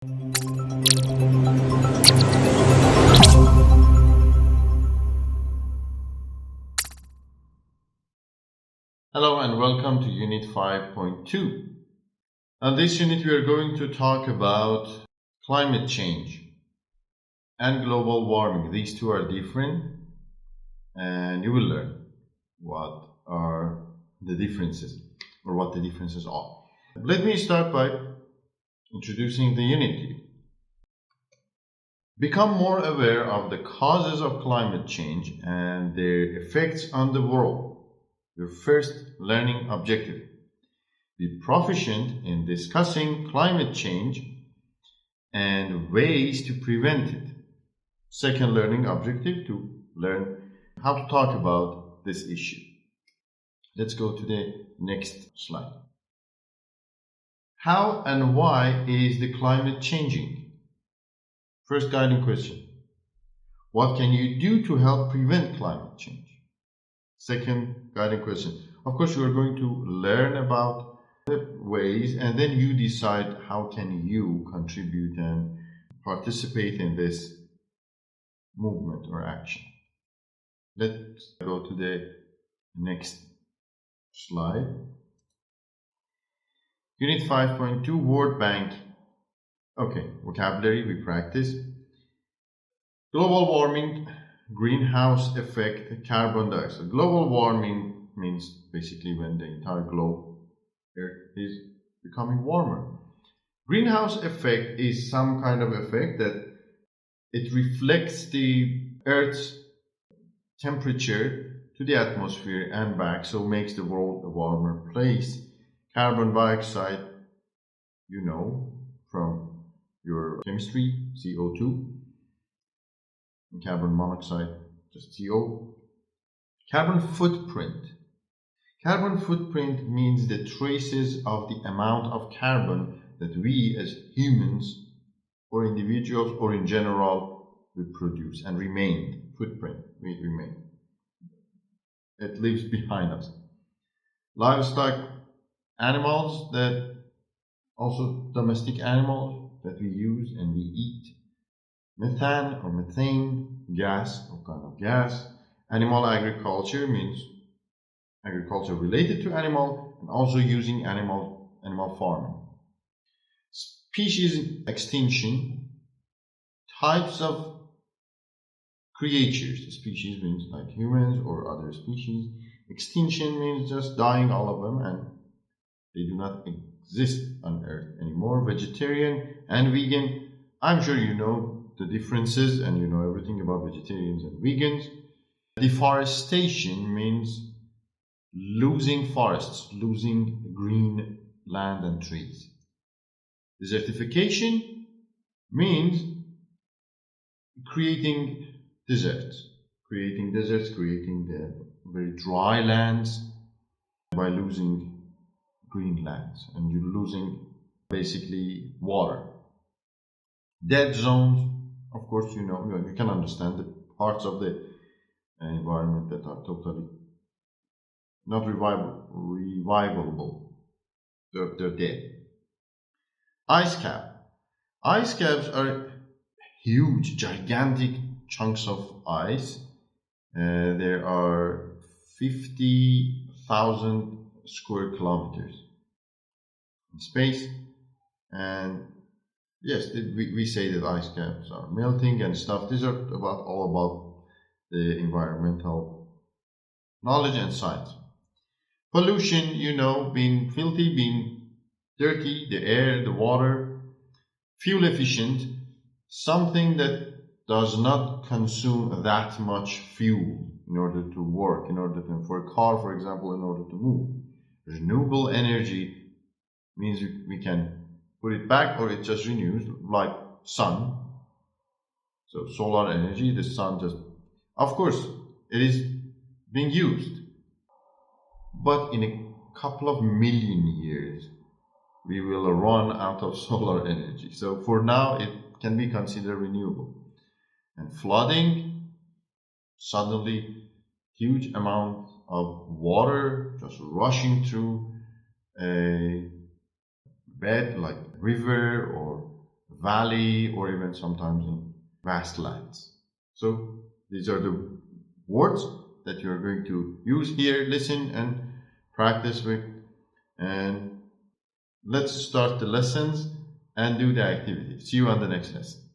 Hello and welcome to Unit 5.2. On this unit we are going to talk about climate change and global warming. These two are different and you will learn what are the differences or what the differences are. Let me start by introducing the unit to you. Become more aware of the causes of climate change and their effects on the world. Your first learning objective. Be proficient in discussing climate change and ways to prevent it. Second learning objective, to learn how to talk about this issue. Let's go to the next slide. How and why is the climate changing? First guiding question. What can you do to help prevent climate change? Second guiding question. Of course, you are going to learn about the ways and then you decide how can you contribute and participate in this movement or action. Let's go to the next slide. Unit 5.2, Word Bank. Okay, vocabulary we practice. Global warming, greenhouse effect, carbon dioxide. Global warming means basically when the entire globe Earth is becoming warmer. Greenhouse effect is some kind of effect that it reflects the Earth's temperature to the atmosphere and back, so makes the world a warmer place. Carbon dioxide, you know from your chemistry, CO2. And carbon monoxide, just CO. Carbon footprint. Carbon footprint means the traces of the amount of carbon that we as humans or individuals or in general we produce and remain. Footprint, we remain. It lives behind us. Livestock, animals that also domestic animals that we use and we eat. Methane or methane gas, or kind of gas. Animal agriculture means agriculture related to animal and also using animal farming. Species extinction, types of creatures. Species means like humans or other species. Extinction means just dying, all of them, and they do not exist on Earth anymore. Vegetarian and vegan, I'm sure you know the differences and you know everything about vegetarians and vegans. Deforestation means losing forests, losing green land and trees. Desertification means creating deserts, creating the very dry lands by losing green lands, and you're losing basically water. Dead zones, of course, you know, you can understand the parts of the environment that are totally not revivable. They're dead. Ice cap. Ice caps are huge, gigantic chunks of ice. There are 50,000 square kilometers in space, and yes, we say that ice caps are melting and stuff. These are all about the environmental knowledge and science. Pollution, you know, being filthy, being dirty, the air, the water. Fuel efficient, something that does not consume that much fuel in order to work, for a car, for example, in order to move. Renewable energy means we can put it back or it just renews, like sun. So solar energy, the sun just, of course, it is being used. But in a couple of million years, we will run out of solar energy. So for now, it can be considered renewable. And flooding, suddenly huge amount of water just rushing through a bed like river or valley or even sometimes in vast lands. So these are the words that you're going to use here, listen and practice with. And let's start the lessons and do the activity. See you on the next lesson.